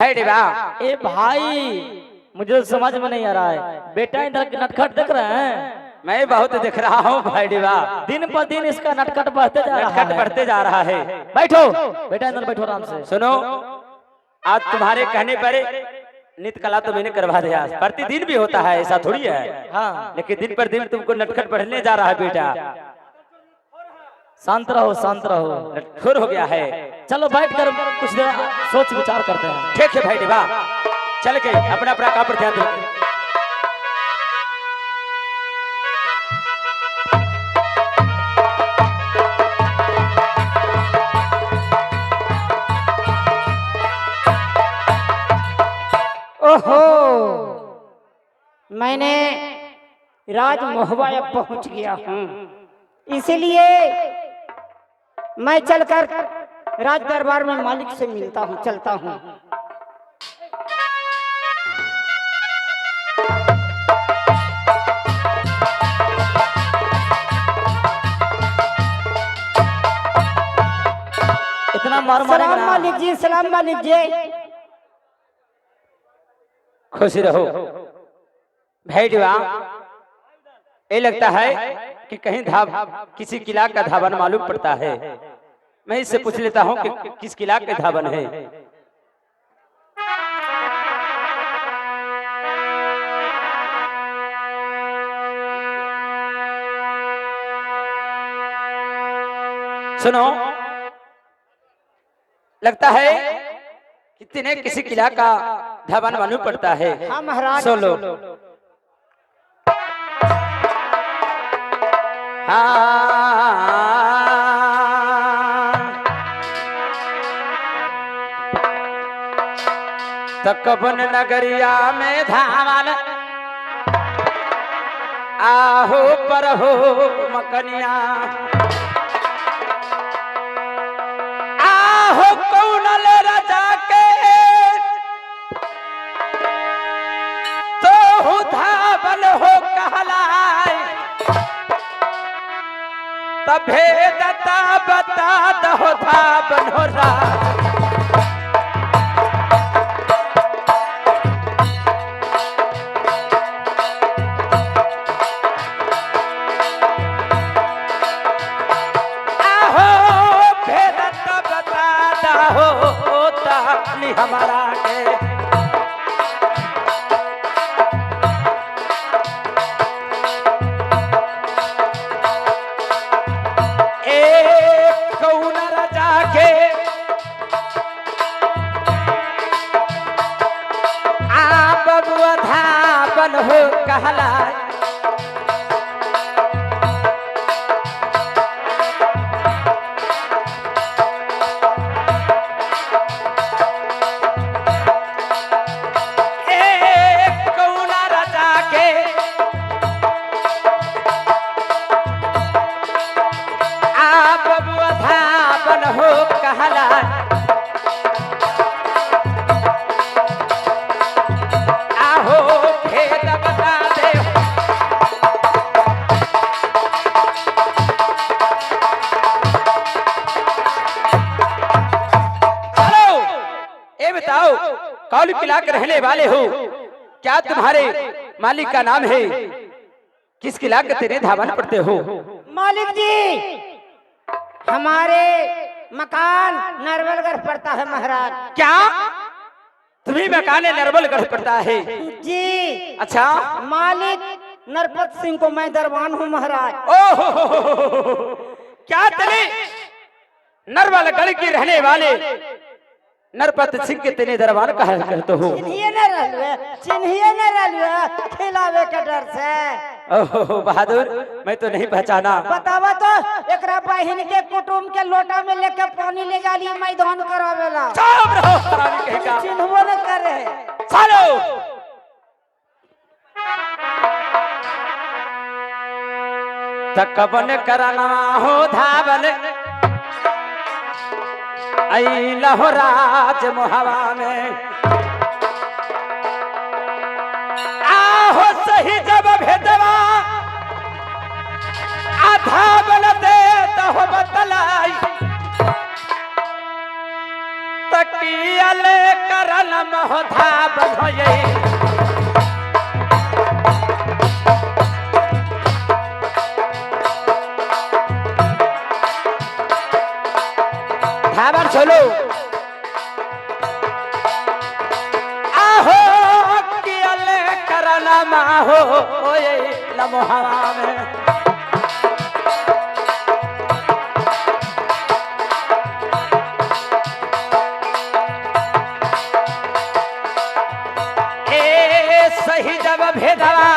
है डिबा। ए भाई मुझे तो समझ में नहीं आ रहा है। बेटा इधर नटखट देख रहे हैं? मैं बहुत दिख रहा हूँ भाई डिबा। दिन पर दिन इसका नटखट बढ़ते जा रहा नटखट है। बढ़ते जा रहा है। बैठो बेटा, इधर बैठो आराम से। सुनो, आज तुम्हारे कहने पर नित्य कला तो मैंने करवा दिया। प्रतिदिन भी होता है, ऐसा थोड़ी है। हाँ, लेकिन दिन पर दिन तुमको नटखट बढ़ने जा रहा है बेटा। शांत रहो शांत रहो। नटखुर हो गया है। चलो बैठ कर कुछ देर सोच विचार करते हैं। ठीक है भाई डिबा, चल के अपना अपना काम पर ध्यान दो। ओहो, मैंने राज महुआ पहुंच गया हूँ, इसलिए मैं चलकर राज दरबार में मालिक से मिलता हूँ, चलता हूँ। इतना मार सलाम मारेगा ना। मालिक जी, सलाम मालिक जी। खुशी रहो भाई डिबा। ये लगता है कि कहीं किसी किला का धावन मालूम पड़ता है। मैं इससे पूछ लेता हूँ कि किस किला के धावन है। सुनो, लगता है कि तिन्हें किसी किला का धावन मालूम पड़ता है। हाँ महाराज। सोलो। तकबन नगरिया में धावन आहो पर हो मकनिया, आहो कौन ले राजा के तो हो धावन हो कहलाए। तभे दता बता दहो धावन हो राज। हमारा के एक कौन राजा के आ बबुआ धावन हो कहला। हो कहला आहो भेद बता दे। चलो ये बताओ, कौन किला के रहने वाले हो? क्या तुम्हारे मालिक का नाम है? किस किला के तेरे धावन पड़ते हो? मालिक जी, हमारे मकान नरवलगढ़ पड़ता है महाराज। क्या तुम्हें मकान नरवलगढ़ पड़ता है? जी। अच्छा, मालिक नरपत सिंह को मैं दरबान हूँ महाराज। ओहो, क्या तेरे नरवलगढ़ के रहने वाले नरपत सिंह के तेने दरबार कहा करते हो? चिन्हिए न रलुए खिलावे के डर से। ओहो बहादुर, मैं तो नहीं पहचाना। बतावा तो एकरा बहिन के कुटुंब के लोटा में लेके पानी ले जाली मैदान करावेला। चुप रहो हरामी कहेगा। चिन्हबो न करे। चलो तकबन करना हो धावन आई लहराज मोहवा में। आहो सही जब भेदवा आधा बल दे तो बतलाई। पियल करन मोधा बधोये धावन चलो आहो पियल करन माहो ओए लमोहा में सही जब भेदवा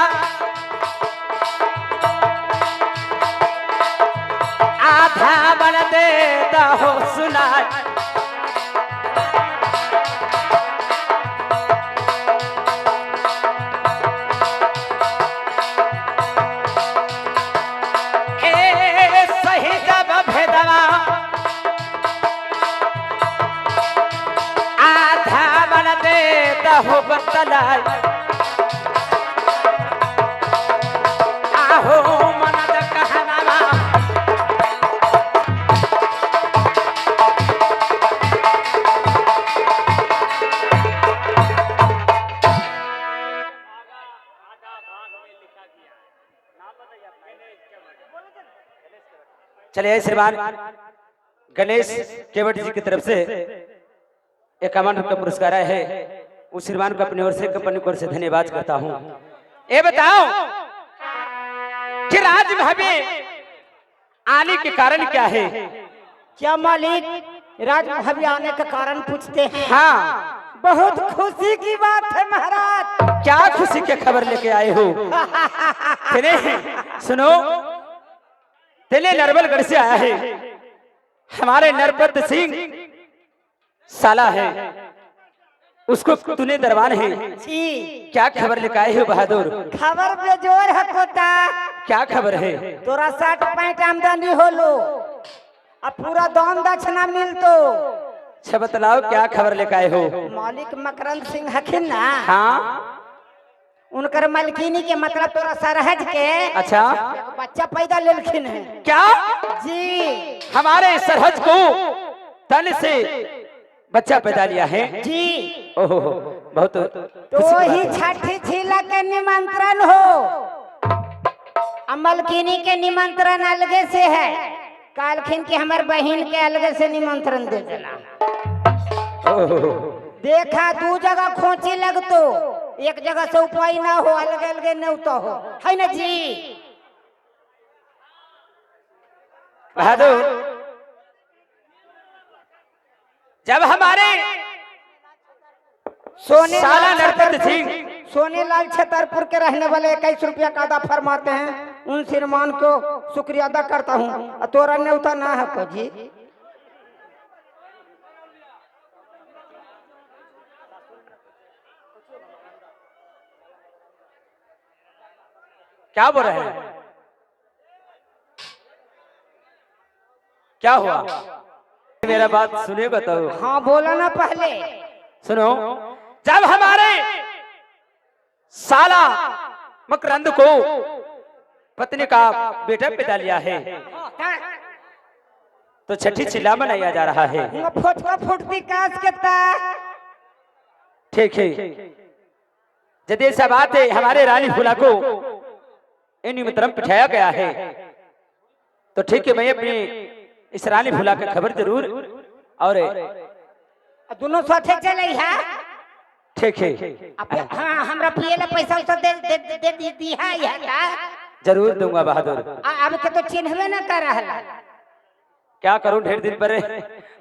आधा बन देता हो सुना सही जब भेदवा आधा बन देता हो बतला हो मनद कहनावा चलिए श्रीमान गणेश केवट जी की तरफ से 51 रुपये पुरस्कार आया है। उस श्रीमान को अपनी ओर से कंपनी की ओर से धन्यवाद करता हूँ। ये बताओ कि राज में आने के कारण क्या है? क्या मालिक राज महल आने का कारण पूछते हैं? हाँ, बहुत खुशी की बात है महाराज। क्या खुशी की खबर लेके आए हो? तेरे सुनो, तेरे नरबलगढ़ से आया है हमारे नरपत सिंह साला है, उसको तूने दरबार है जी। क्या खबर लेके आए हो बहादुर? खबर पे जोर है कोता। क्या खबर है? तोरा 60 आमदनी होलो, अब पूरा दान दक्षिणा मिलतो। अच्छा बतलाओ क्या खबर लेके आए हो? मालिक मकरंद सिंह हखिन ना, हाँ उनकर मलकिनी के मतलब तोरा सरहज के अच्छा एक बच्चा पैदा लेलखिन है। क्या जी हमारे सरहज को तन से बच्चा पैदा लिया है जी। ओहो बहुत तो ही छठी छिला के निमंत्रण हो, मलकिनी के निमंत्रण अलगे से है। कालखिन के हमार बहन के अलगे से निमंत्रण दे देना। देखा दू जगह खोची लगतो, एक जगह से उपाय ना हो, अलगे अलगे न्योता हो, है ना जी। बहादुर जब हमारे साला नरपत सिंह सोनेलाल छतरपुर के रहने वाले 21 रुपया का अदा फरमाते हैं, उन श्रीमान को शुक्रिया अदा करता हूँ। तोरा न्योता ना है को जी। क्या बोल रहे हैं? क्या हुआ? मेरा बात सुनिएगा तो। हाँ बोला ना पहले। सुनो, जब हमारे साला मकरंद को पत्नी का बेटा पैदा लिया है तो छठी चिल्ला मनाया जा रहा है। फोटका फुटती काज के ता। ठीक है, यदि ऐसा बात है हमारे रानी फूला को इन तरफ बिठाया गया है तो ठीक है, मैं अपनी इस रानी फूला की खबर जरूर और दोनों साथे चले है। ठीक है। हाँ हमरा पिएला पैसा उसा दे दी है यार। जरूर दूंगा बहादुर। अब के तो चिन्हवे ना कर रहा। क्या करूं, ढेर दिन पर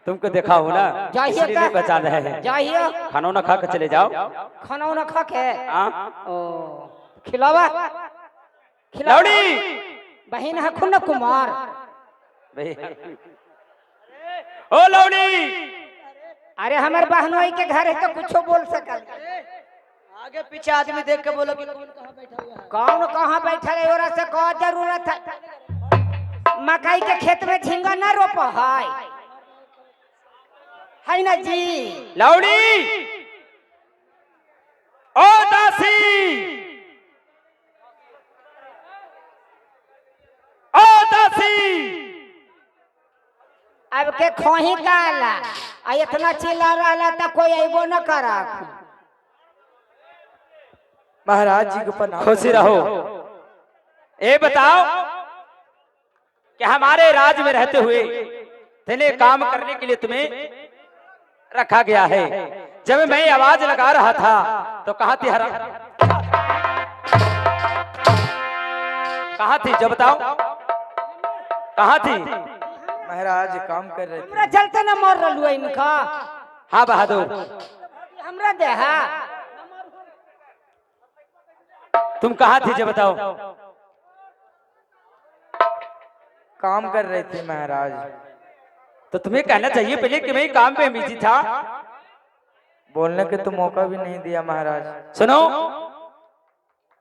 तुमको देखा हो ना, इसलिए नहीं पहचान रहे हैं। जाइए खाना ना खा के चले जाओ। खाना ना खा के ओ खिलावा लौड़ी बहन है खुन कुमार। ओ लौड़ी, अरे हमारे बहनोई के घर है तो कुछ बोल सकल। आगे पीछे आदमी देख के बोलो कि कौन कहाँ बैठा है, और से क्या जरूरत है? मकई के खेत में झींगा ना रोप है ना जी। लौड़ी ओ दासी, ओ दासी, अब के खोही काला आ इतना चिल्ला रहा था कोई अबो न करा। महाराज जी को प्रणाम। खुशी रहो। ये बताओ कि हमारे राज में रहते हुए तेने काम करने के लिए तुम्हें रखा गया है। जब मैं आवाज लगा रहा था तो कहाँ थी हरा, कहाँ थी जो बताओ, कहाँ थी? महाराज काम कर रहे थे। हमरा जलते न मर रहलू है इनका। हाँ बहादुर, हमरा देहा तुम कहाँ थी जो बताओ? काम कर रहे थे महाराज। तो तुम्हें कहना चाहिए पहले कि मैं काम पे बिजी था। बोलने के तो मौका भी नहीं दिया महाराज। सुनो,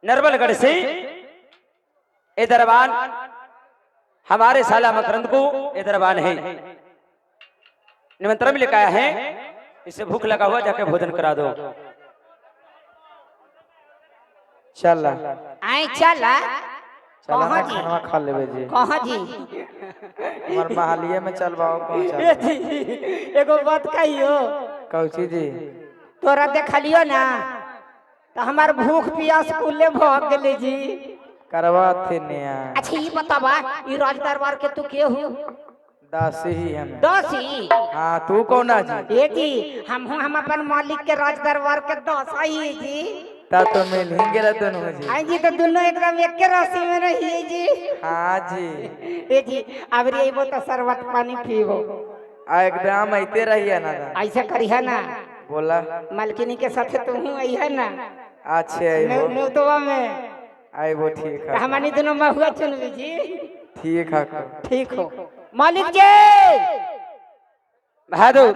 नरवलगढ़ से ये दरबान हमारे साला मकरंद को ये दरबान है, निमंत्रण में लेकर आया है। इसे भूख लगा हुआ, जाके भोजन करा दो। चला आई चला चला कहाँ ना जी? खाना खा लेवे जी। कहाँ जी? हमार महलिए में चलवाओ कौन ए चल। जी, एगो बात कहियो, कौची जी? तोरा देखलियो ना तो हमार भूख प्यास कुल्ले भाग गेले जी। करवा थे नया अच्छा ये बतावा, ये राज दरबार के तू के हो? दासी ही हमें। दासी? हाँ तू कौन जी? ए जी हम अपन मालिक के राज दरबार के दासा ही है जी। ता तो मिल हिंगे रह दोनों जी। आई जी तो दोनों एकदम एक के राशि में रही है जी। हाँ जी। ए जी अब रे वो तो शरबत पानी पीबो। एकदम ऐते रहिए ना। ऐसा करिए ना, बोला मालकिनी के साथ तुम आई है ना अच्छे आइबो न्यूतवा में आइबो। ठीक है हमारी दोनों महुआ चुनबी जी। ठीक है। ठीक हो मालिक जी। बहादुर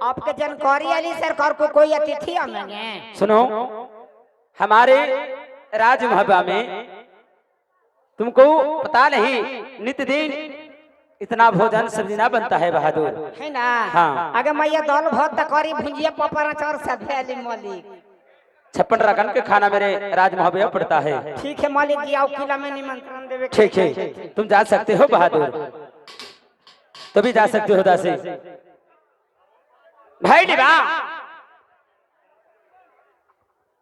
आपके जानकारी वाली सरकार को कोई अतिथि आएंगे? सुनो, हमारे राज महबा में तुमको पता नहीं नित्य दिन इतना भोजन सब्जी ना बनता है बहादुर, है ना? हाँ। अगर मैया दाल भात तकारी भुंजिया पापड़ अचार सब है मालिक। 56 रकम के खाना मेरे राज महबा में पड़ता है। ठीक है मालिक जी, आओ किला में निमंत्रण देवे। ठीक है, तुम जा सकते हो बहादुर, तो भी जा सकते हो दासी। भाई डिबा,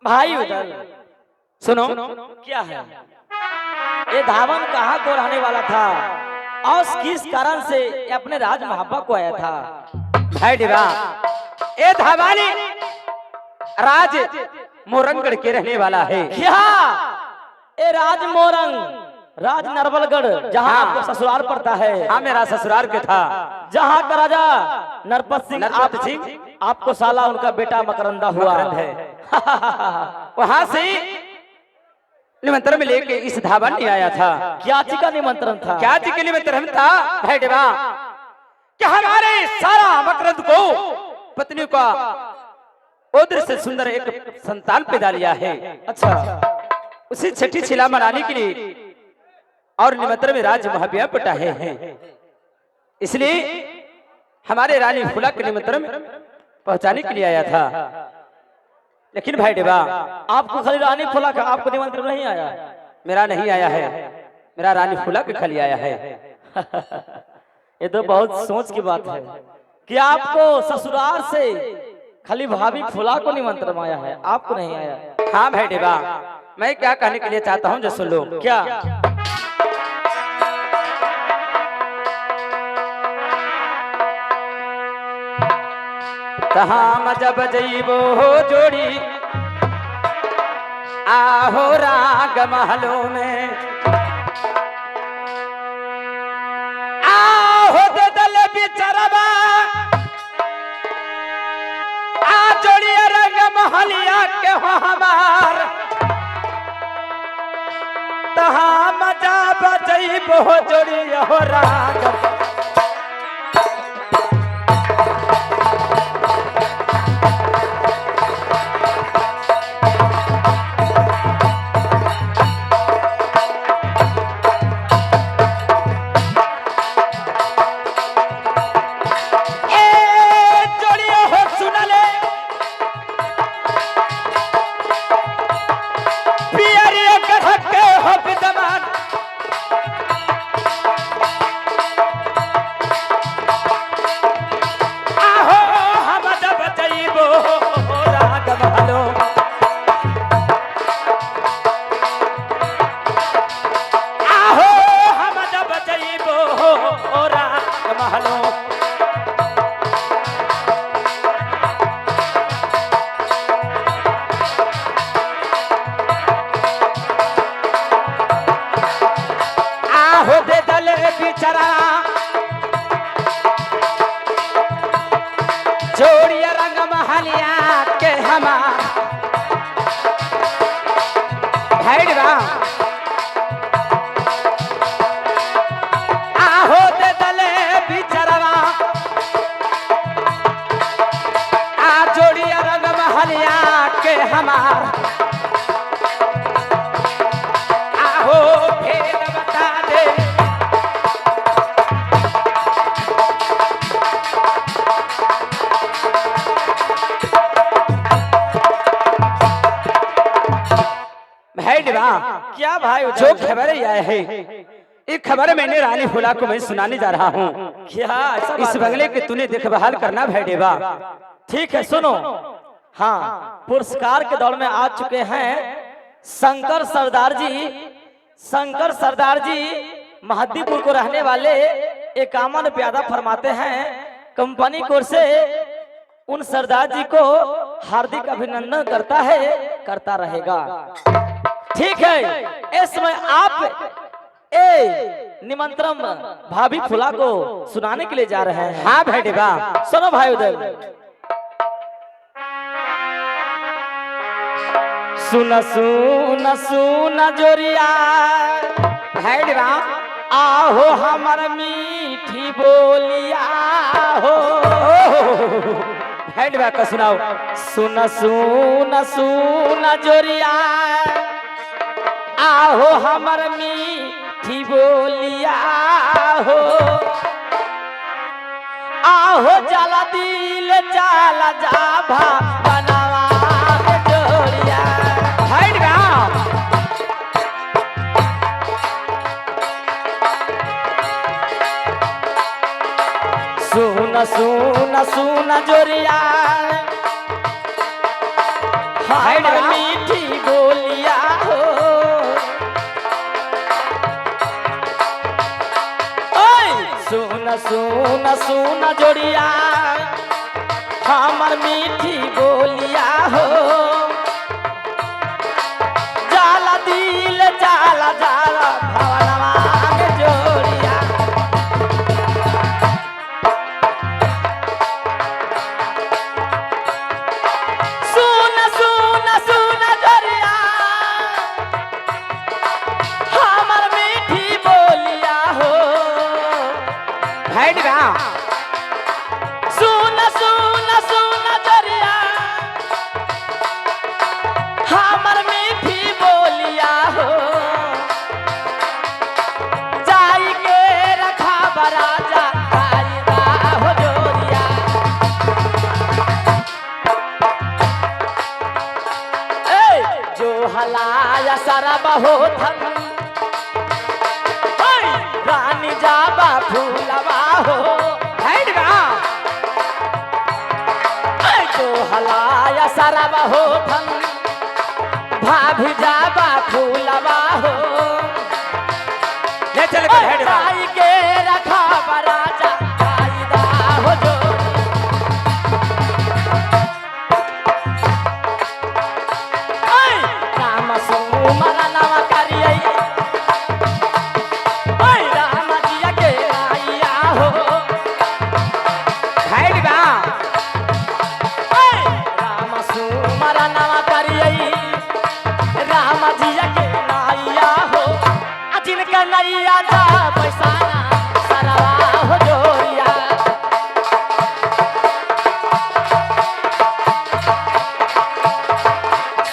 भाई उधर सुनो, क्या है? ये धावन कहाँ को रहने वाला था और किस कारण से ये अपने राज महाबा को आया था? भाई डिबा, ये धावानी राज मोरंगगढ़ के रहने वाला है। क्या ये राज मोरंग, राज नरवलगढ़ जहाँ हाँ। आपको ससुराल पड़ता है? हाँ, मेरा ससुराल के था। जहाँ का राजा नरपत सिंह नरपत सिंह आपको साला उनका बेटा मकरंदा हुआ मकरंद है। वहां से निमंत्रण में लेके इस धावन में आया था। क्या जी का निमंत्रण था? क्या जी के निमंत्रण था भाई डिबा कि हमारे सारा मकरंद को पत्नी का उधर से सुंदर एक संतान पैदा लिया है। अच्छा, उसी छठी छिला मनाने के लिए और निमंत्रण में राज महाबिया पटाए हैं, इसलिए हमारे रानी फुला के निमंत्रण में पहुंचाने के लिए आया था। लेकिन भाई डिबा, आपको खाली रानी फुला का आपको निमंत्रण नहीं आया? मेरा नहीं आया है, मेरा रानी फुला के खाली आया है। ये तो बहुत सोच की बात है कि आपको ससुराल से खाली भाभी फुला को निमंत्रण आया है, आपको नहीं आया। हाँ भाई डिबा, मैं क्या कहने के लिए चाहता हूँ जो सुन लो। क्या? कहाँ जब जइबो जोड़ी आहो राग महलों में, आहो दे दल बिचरबा आ जोड़िया रंग महलिया के हो हमार, तहाँ मजा बजइबो जोड़िया हो राग। बिचरा जोड़िया रंग महलिया के हमार भैरवा आहो दे दले बिचरवा आ जोड़िया रंग महलिया के हमार आहो भेद बता दे भैरवा क्या भाई उधर? जो खबर आया है एक खबर मैंने रानी फुला को मैं सुनाने जा रहा हूँ क्या ऐसा इस बात है? बंगले की तूने देखभाल करना भैरवा ठीक है सुनो। हाँ, पुरस्कार के दौर में आ चुके हैं शंकर सरदार जी महदीपुर को रहने वाले 51 प्यादा फरमाते हैं कंपनी कोर से उन सरदार जी को हार्दिक अभिनंदन करता है, करता रहेगा। ठीक है, इस समय आप निमंत्रण भाभी फुला को सुनाने के लिए जा रहे हैं। हाँ भैरवा सुनो भाई उधर। सुन सुन सुन जोरिया भैरवा आहो हमर मीठी बोलिया हो। भैरवा का सुनाओ सुन सुन सुन जोरिया आहो हमर मीठी बोलिया हो। आहो जाला दिल जाला जाभा बनावा जोरिया भैरवा सुन सुन सुन जोरिया हमर मीठी बोलिया हो। ओए सुन सुन सुन जोरिया हमर मीठी बोलिया हो। जाला दिल जाला जाला भवनवा के जोड़िया। सुन सुन सुन जोरिया हमर मीठी बोलिया हो। भैरवा सुन सुन सुन जोरिया हमर मीठी बोलिया हो। जाई के रखा बराजा कायदा हो जोरिया। ए जो हलाया सारा बहुथन रानी जाबा फूलवा हो। भैरवा जो हलाया सारा बहुथन भाभी जाबा फूलवा हो। ले चल के भैरवा जाई के रखा बराजा कायदा हो जो। राम सुमर नवा करियै राम जिया के आइया हो। भैरवा राम सुमर नवा करियै राम जिया के नाइया हो। जिनका नैया जा पैसाना सरवा हो जोरिया।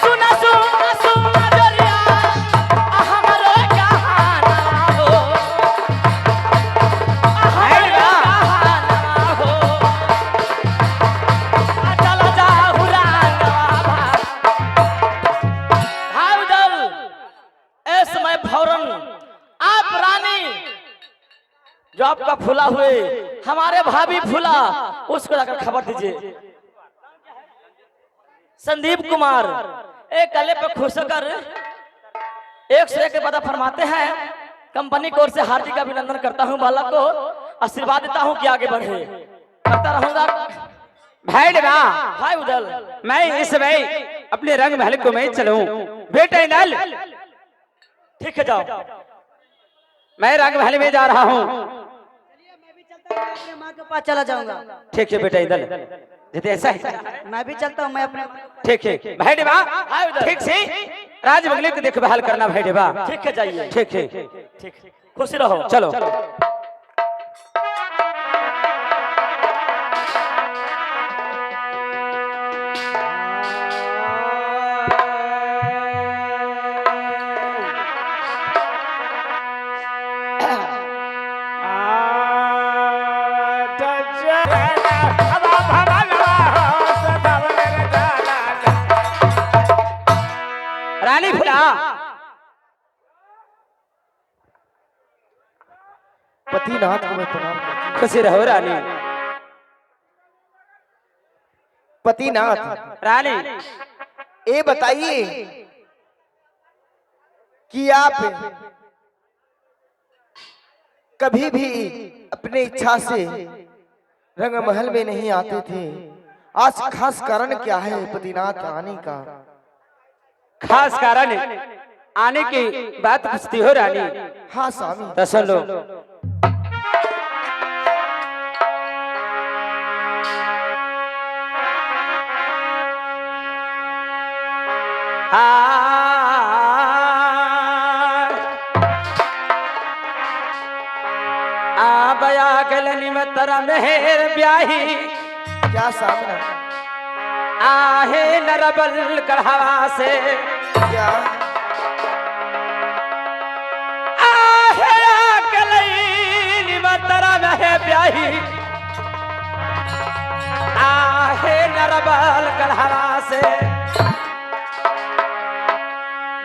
सुना सुना सुना जोरिया हमरो कहाना हो। हमरो कहाना हो। चला जा हुरांगवा भाई उधर। इस समय फौरन आप रानी जो आपका फूला हुए हमारे भाभी फूला उसको जाकर खबर दीजिए। संदीप कुमार एक गले पे खुश होकर 101 के पता फरमाते हैं कंपनी की ओर से हार्दिक अभिनंदन करता हूं। बालक को आशीर्वाद देता हूं कि आगे बढ़े, करता रहूंगा। भैरवा भाई उधर मैं इस समय अपने रंग महल को मैं चलूं बेटे नल ठीक है जाओ। मैं रंग महल में जा रहा हूँ अपने माँ के पास चला जाऊंगा। ठीक है बेटा, इधर जैसे ऐसा ही मैं भी चलता हूँ, मैं अपने ठीक है भाई देवा, ठीक से राज बंगले की देखभाल करना भाई देवा। ठीक है, जाइए। ठीक है, ठीक, खुशी रहो। चलो। रानी फुला, पतिनाथ को मैं प्रणाम करता हूँ। खुशी रहो रानी। पतिनाथ, रानी ये बताइए कि आप कभी भी अपने इच्छा से रंग महल में नहीं आते थे, आज खास कारण क्या है पतिनाथ आने का? खास कारण आने की बात पूछती हो रानी? हाँ स्वामी। तो सुन लो। बया गलनी में तरा मेहर ब्याही, क्या सामना? आहे नरबल गढ़वा से, क्या आहे गलनी में तरा मेहर ब्याही, आहे नरबल गढ़वा से,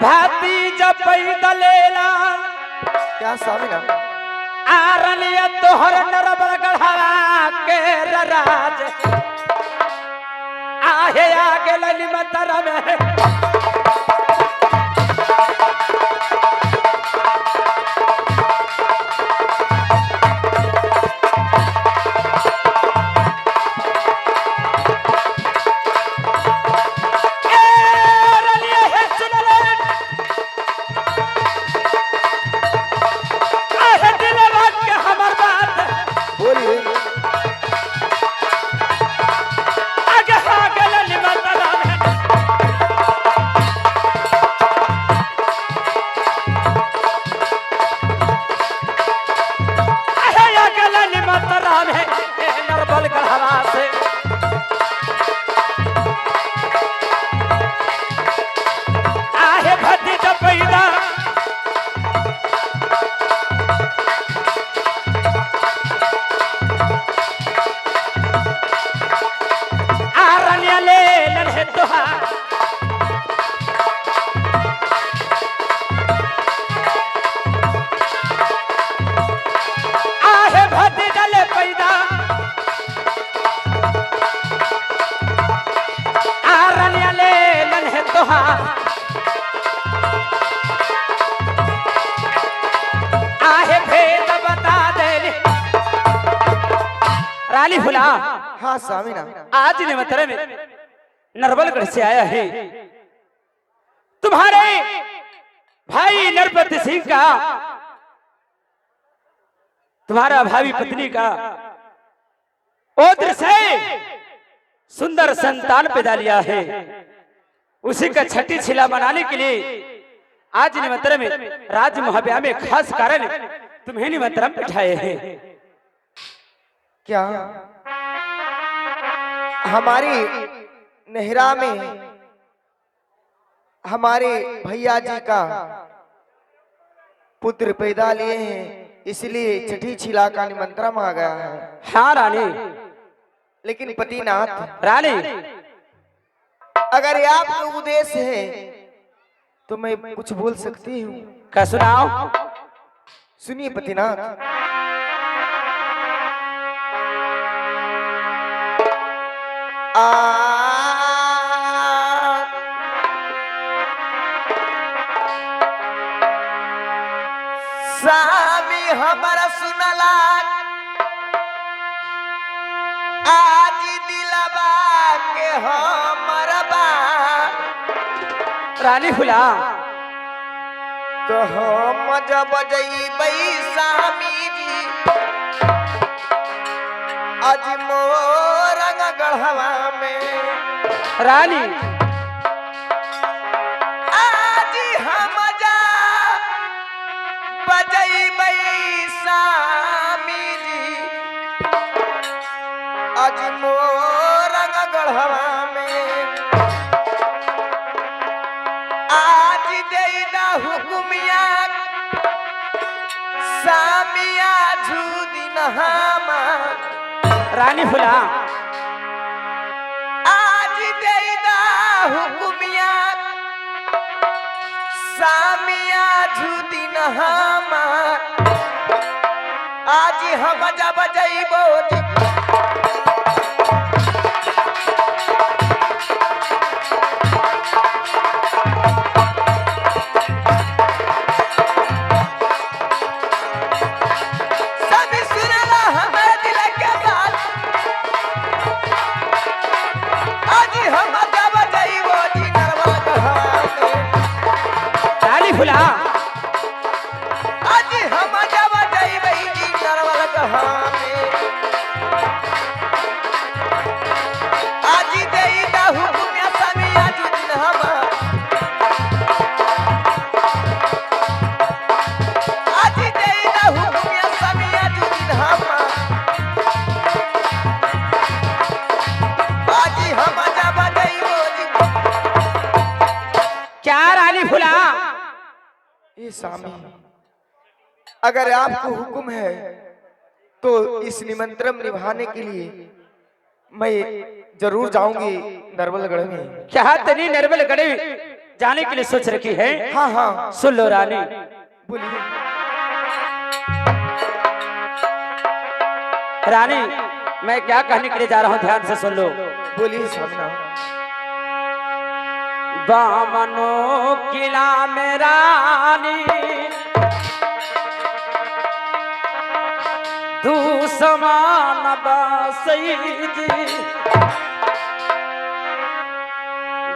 भाती जब पैदलेला क्या सामना? आरनिया तोहर नरबल गढ़वा के राज, आहे आगे लली मतरा में रानी फुला। हाँ स्वामीना। आज निमंत्रण में नरबलगढ़ से आया है तुम्हारे भाई नरपति सिंह का, तुम्हारा भावी पत्नी का ओद्र से सुंदर संतान पैदा लिया है, उसी का छठी छिला मनाने के लिए आज निमंत्रण में राज महाब्याह में खास कारण तुम्हें निमंत्रण बिठाए हैं। क्या हमारी नेहरा में हमारे भैया जी का पुत्र पैदा लिए हैं, इसलिए छठी छिला का निमंत्रण आ गया है? हाँ रानी। लेकिन पतिनाथ रानी, अगर ये आपका उद्देश्य है तो मैं कुछ बोल सकती हूँ? क्या सुनाओ? सुनिए पतिनाथ। स्वामी हमारा सुनला आज दिलवा के हमारा रानी फुला, तो हम जब जइबै स्वामी जी आज मोरंग गढ़वा में रानी आज हम जा बजैबै सामी जी आज मोरंग गढ़वा में आज देदा हुकुमिया सामिया झूदिन हमा रानी फुला आज देदा हुकुमिया सामिया झूदिन हमा आज हम जब जइबो सब सुनला हमें दिल के बात आज हम जब जइबो नरवा कहां रानी फुला आज हम जब जइबै नरवा कहां आज देदा हुकुमिया सामिया झूदिन हमा आज देदा हुकुमिया सामिया झूदिन हमा आज हम जब जइबो क्या रानी फुला ये स्वामी अगर आपको हुक्म है तो इस निमंत्रण निभाने के लिए मैं जरूर जाऊंगी नरवलगढ़ में। क्या तनी नरवल गढ़ जाने के लिए सोच रखी है? हाँ हाँ सुन लो रानी, बोलिए। रानी मैं क्या कहने के लिए जा रहा हूँ, ध्यान से सुन लो। बोलिए सामना। बामनो किला में रानी तू समान बासई जी,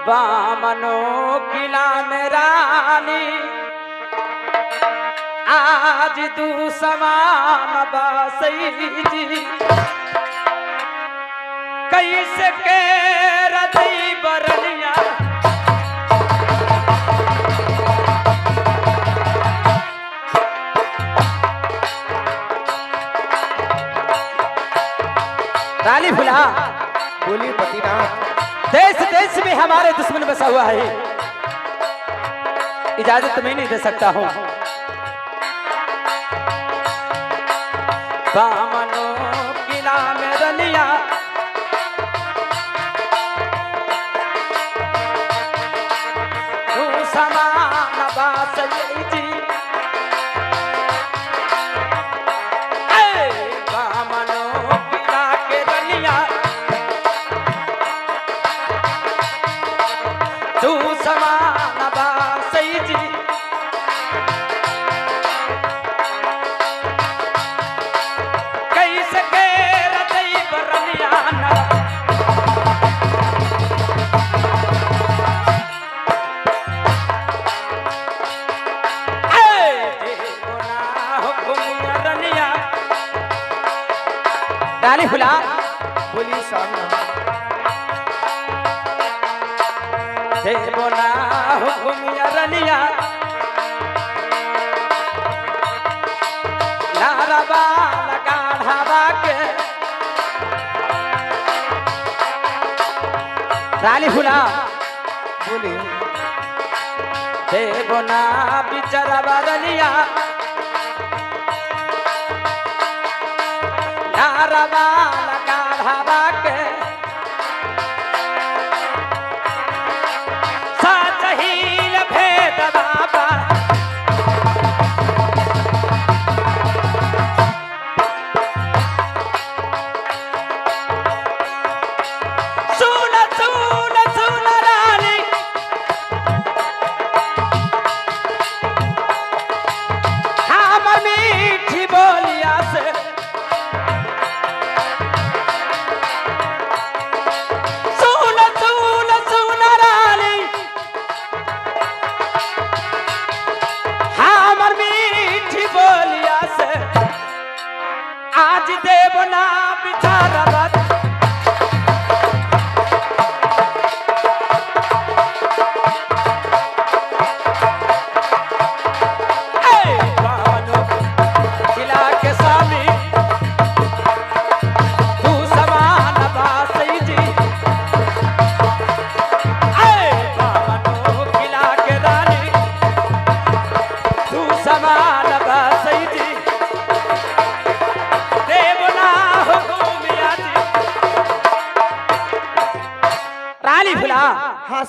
बामनो किला में रानी आज तू समान बासई जी, कैसे के रतई बरनिया रानी फुला। बोलिए पतिनाथ। देश देश में हमारे दुश्मन बसा हुआ है, इजाजत मैं नहीं दे सकता हूँ। बामनो किला में रलिया तू समान बासई जी, बामनो किला के रलिया तू समान बासई जी, कैसे के रतई बरनिया नर रानी फुला। बोलिए सामना। देवो ना हुकुमिया रलिया नारबा लगा ढाबा के रानी फुला। बोलिए। देवो ना बिचरबा रलिया नारबा लगा ढाबा के साचहील भेद बाबा सुन सुन सुन रानी हम मीठी बोलिया से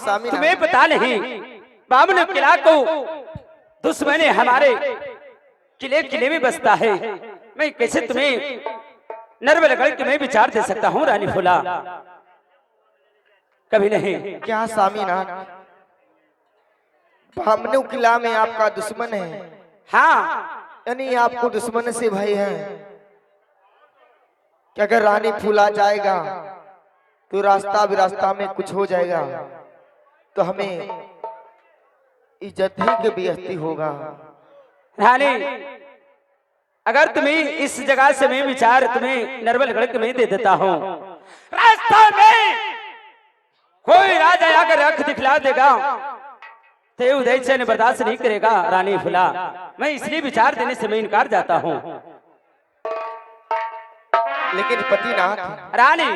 स्वामी तुम्हें पता नहीं बामन किला को दुश्मन हमारे किले किले में बसता है। मैं कैसे तुम्हें नरबलगढ़ के मैं विचार दे सकता हूँ रानी फूला? कभी नहीं। क्या स्वामीनाथ, बामनू किला में आपका दुश्मन है? हाँ, यानी आपको दुश्मन से भय है कि अगर रानी फूला जाएगा तो रास्ता बिरास्ता में कुछ हो जाएगा तो हमें इज्जत ही के बेइज्जती होगा। रानी अगर तुम्हें इस जगह से मैं विचार तुम्हें नरबलगढ़ के मैं दे देता हूँ, रास्ता में कोई राजा आकर आंख दिखला देगा तो उदय चैन बर्दाश्त नहीं करेगा रानी फूला। मैं इसलिए विचार देने से मैं इनकार जाता हूँ। लेकिन पतिनाथ, रानी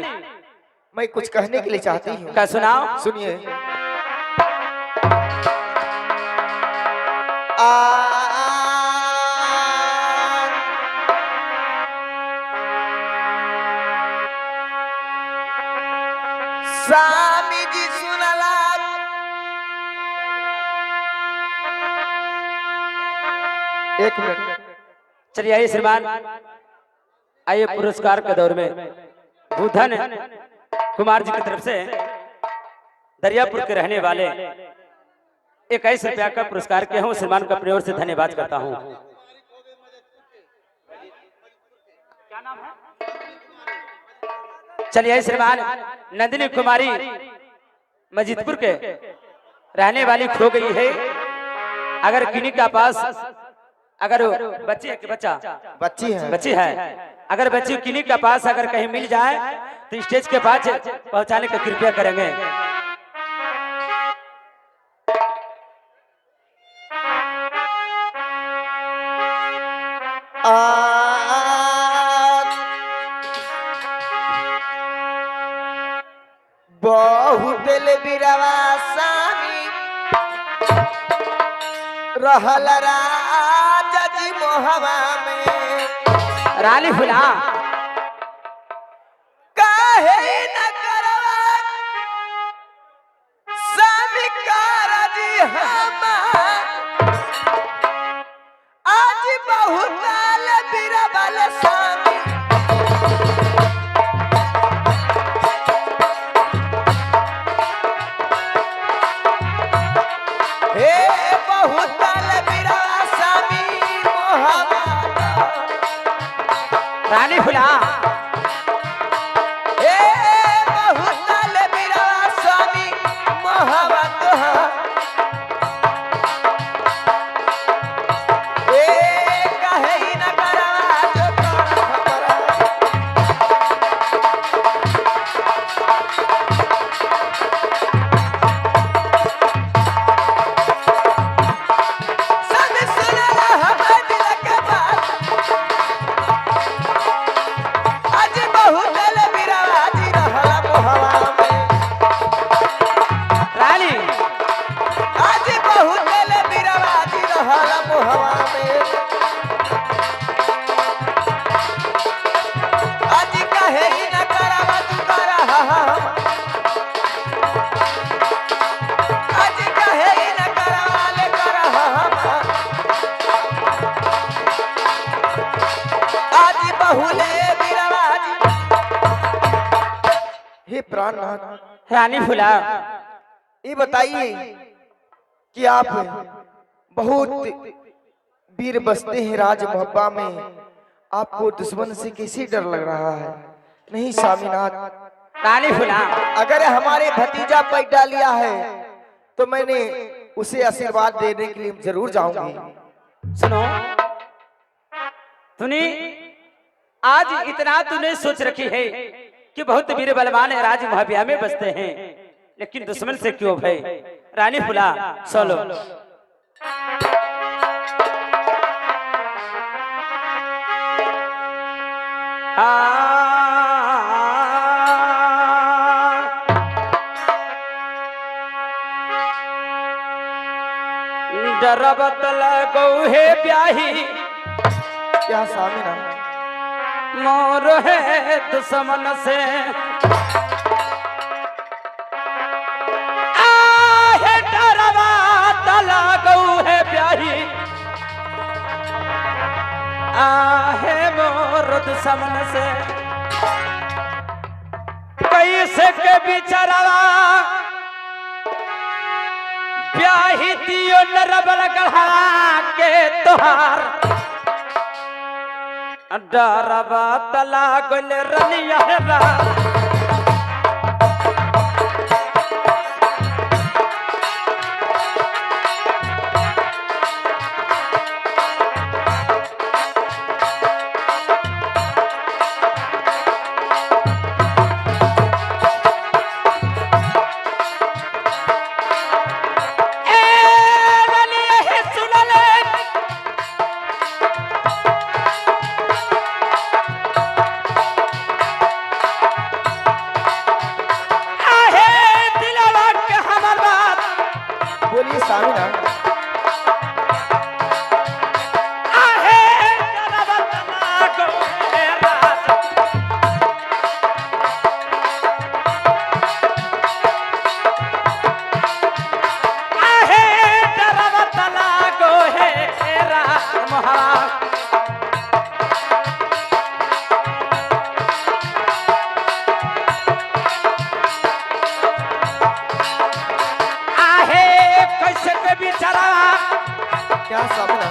मैं कुछ कहने के लिए चाहती हूँ। क्या सुनाओ? सुनिए। स्वामी जी सुनला, एक मिनट। चलिए आइए श्रीमान, आइए पुरस्कार के दौर में बुधन कुमार जी की तरफ से दरियापुर के रहने वाले 21 रुपया का पुरस्कार के हूँ। श्रीमान का अपनी ओर से धन्यवाद करता हूँ। चलिए आइए श्रीमान, नंदिनी कुमारी मजीदपुर के रहने वाली खो गई है। अगर किन्हीं का पास अगर बच्ची बच्ची है अगर बच्ची किन्हीं का पास अगर कहीं मिल जाए तो स्टेज के पास पहुंचाने का कृपया करेंगे। बहुत बिरवा स्वामी रहल राजा जी मोहवा में, रानी फूला काहे न करवा स्वामी कारजी हमार, आज बहुत बिरबल स्वामी रानी फूला स्वामी मोहब्बत कहे न करवा जो खबर। सब सुनला हमर दिल के बात, आज बहुत बिरवा जी रहला मोहवा में, रानी आज बहुत बिरवा जी रहला मोहवा में, आज कहे ही न करवा तू करहा, आज कहे ही न करवा ले करहा, आज बहुले बिरवा जी। हे प्राणनाथ, रानी फूला ये बताइए कि आप बहुत वीर बसते हैं राज मोहब्बा में, आपको दुश्मन से कैसे डर लग रहा है? नहीं स्वामीनाथ, रानी फूला अगर हमारे भतीजा पैदा लिया है तो मैंने उसे आशीर्वाद देने के लिए जरूर जाऊंगी। सुनो, तूने आज इतना तूने सोच रखी है कि बहुत वीर बलवान राज मोहब्बा में बसते हैं, लेकिन दुश्मन से क्यों भय? रानी फूला सोलो डरबत लगो है ब्याही क्या स्वामीनाथ? मोर है दुश्मन से दुश्मन से कैसे के बिचारा ब्याही दियो नरबल गढ़ा के तोहार डरबा तला गल रनिया रा बोलिए सामिना। क्या सामिना?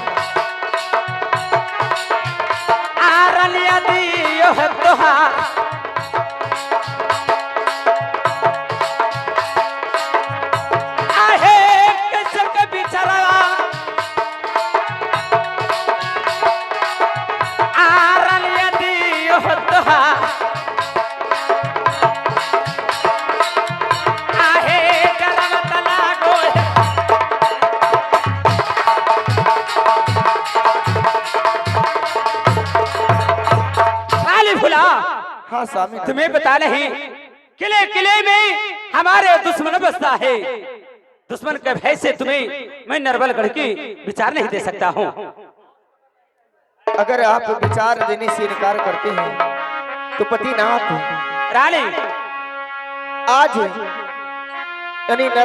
आरनिया दियो है तोहार आहे कैसे के बिचारा आरनिया दियो है तोहार आहे डरवत लागो है भुला। हाँ सामिना। तुम्हें पता नहीं किले किले में हमारे दुश्मन बसता है। दुश्मन के भय से तुम्हें मैं नरबलगढ़ की विचार नहीं दे सकता हूँ। अगर आप विचार देने से इनकार करते हैं तो पतिनाथ रानी आज यानी नरवा